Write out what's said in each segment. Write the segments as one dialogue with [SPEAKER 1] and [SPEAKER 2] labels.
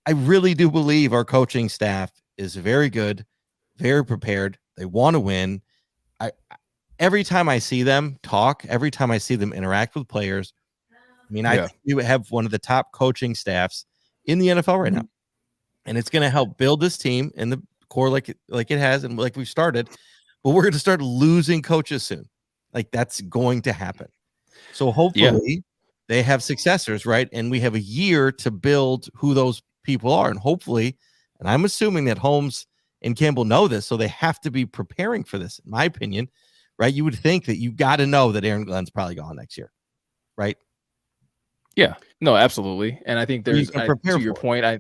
[SPEAKER 1] I really do believe our coaching staff is very good, very prepared. They want to win. I every time I see them talk, every time I see them interact with players, I mean, I think we have one of the top coaching staffs in the NFL right now, and it's going to help build this team in the core like it has and like we've started. But we're going to start losing coaches soon. Like that's going to happen. So hopefully they have successors, right? And we have a year to build who those people are, and hopefully, and I'm assuming that Holmes and Campbell know this, so they have to be preparing for this. In my opinion, right? You would think that you got to know that Aaron Glenn's probably gone next year, right?
[SPEAKER 2] Yeah, no, absolutely. And I think there's to your point, I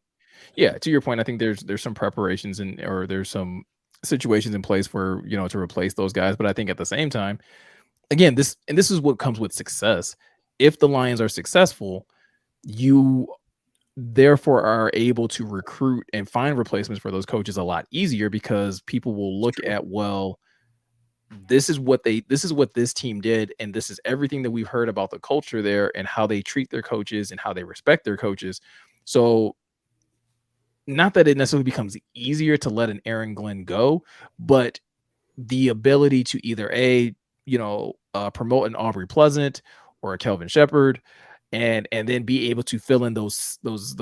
[SPEAKER 2] think there's some preparations or there's some situations in place for, to replace those guys. But I think at the same time, again, this is what comes with success. If the Lions are successful, you therefore are able to recruit and find replacements for those coaches a lot easier, because people will look at, well, this is what this team did, and this is everything that we've heard about the culture there and how they treat their coaches and how they respect their coaches. So not that it necessarily becomes easier to let an Aaron Glenn go, but the ability to either promote an Aubrey Pleasant or a Kelvin Shepherd, and then be able to fill in those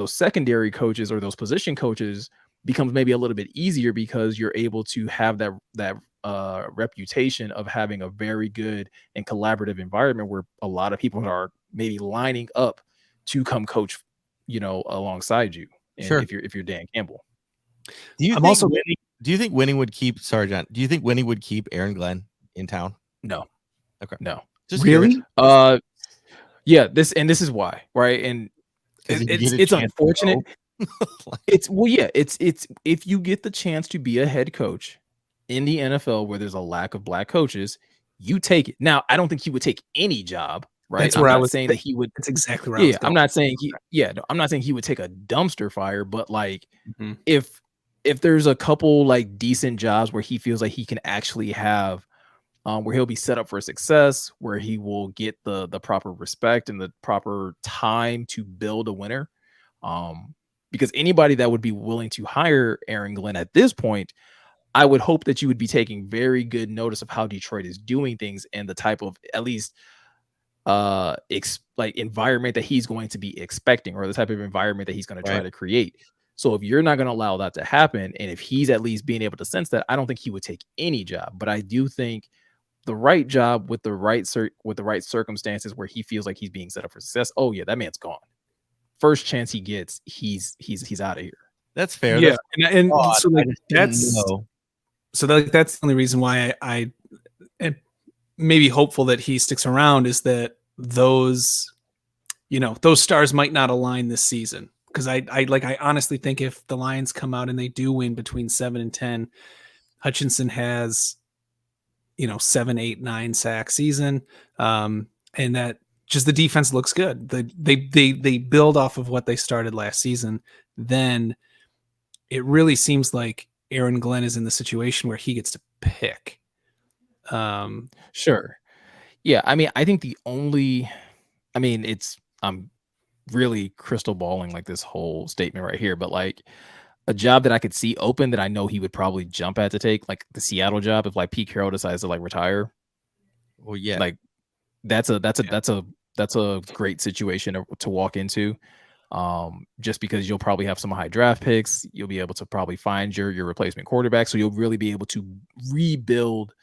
[SPEAKER 2] secondary coaches or those position coaches becomes maybe a little bit easier, because you're able to have that reputation of having a very good and collaborative environment where a lot of people are maybe lining up to come coach, alongside you. And
[SPEAKER 1] Sure.
[SPEAKER 2] if you're Dan Campbell.
[SPEAKER 1] Do you think Winning would keep John? Do you think Winning would keep Aaron Glenn in town?
[SPEAKER 2] No.
[SPEAKER 1] Okay.
[SPEAKER 2] No.
[SPEAKER 1] Just
[SPEAKER 3] really?
[SPEAKER 2] Yeah, this is why, right? And it's unfortunate. It's if you get the chance to be a head coach in the NFL where there's a lack of black coaches, you take it. Now, I don't think he would take any job, right?
[SPEAKER 3] That's where
[SPEAKER 2] I'm
[SPEAKER 3] I
[SPEAKER 2] not
[SPEAKER 3] was
[SPEAKER 2] saying that he would.
[SPEAKER 3] That's exactly where I was going.
[SPEAKER 2] I'm not saying I'm not saying he would take a dumpster fire, but like if there's a couple like decent jobs where he feels like he can actually have where he'll be set up for success, where he will get the proper respect and the proper time to build a winner. Because anybody that would be willing to hire Aaron Glenn at this point, I would hope that you would be taking very good notice of how Detroit is doing things and the type of, at least environment that he's going to be expecting, or the type of environment that he's going to try to create. So if you're not going to allow that to happen, and if he's at least being able to sense that, I don't think he would take any job. But I do think the right job with the right circumstances where he feels like he's being set up for success, oh yeah, that man's gone. First chance he gets, he's out of here.
[SPEAKER 1] That's fair.
[SPEAKER 3] Yeah, so that's the only reason why I am maybe hopeful that he sticks around, is that those stars might not align this season. Because I honestly think if the Lions come out and they do win between 7 and 10, Hutchinson has 7, 8, 9 sack season, and that just the defense looks good. They build off of what they started last season. Then it really seems like Aaron Glenn is in the situation where he gets to pick.
[SPEAKER 2] Sure. Yeah, I mean, I think I'm really crystal balling like this whole statement right here, but like a job that I could see open that I know he would probably jump at to take, like the Seattle job, if like Pete Carroll decides to like retire.
[SPEAKER 1] Well, yeah,
[SPEAKER 2] like that's a great situation to walk into. Just because you'll probably have some high draft picks, you'll be able to probably find your replacement quarterback, so you'll really be able to rebuild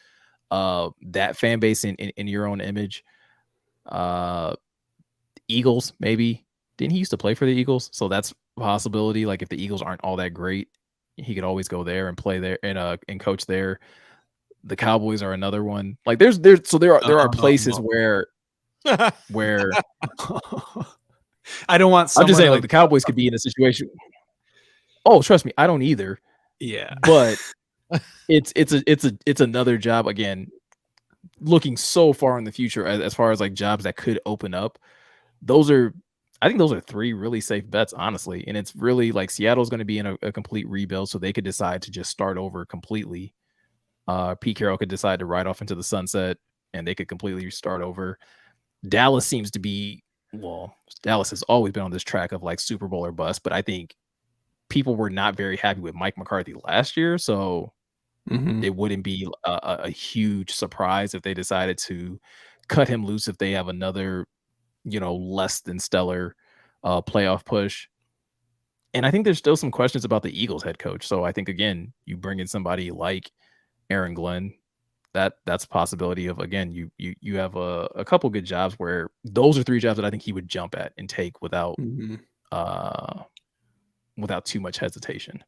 [SPEAKER 2] that fan base in your own image. Eagles, maybe. Didn't he used to play for the Eagles? So that's a possibility. Like if the Eagles aren't all that great, he could always go there and play there and coach there. The Cowboys are another one. Like there are places where
[SPEAKER 3] I don't want.
[SPEAKER 2] I'm just saying, like the Cowboys could be in a situation. Oh, trust me, I don't either.
[SPEAKER 3] Yeah,
[SPEAKER 2] but it's another job. Again, looking so far in the future as far as like jobs that could open up. I think those are 3 really safe bets, honestly. And it's really like Seattle's going to be in a complete rebuild, so they could decide to just start over completely. Pete Carroll could decide to ride off into the sunset, and they could completely start over. Dallas seems to be, Dallas has always been on this track of like Super Bowl or bust, but I think people were not very happy with Mike McCarthy last year, so it wouldn't be a huge surprise if they decided to cut him loose if they have another, less than stellar playoff push. And I think there's still some questions about the Eagles head coach. So I think, again, you bring in somebody like Aaron Glenn, that's a possibility of, again, you have a couple good jobs where those are 3 jobs that I think he would jump at and take without without too much hesitation.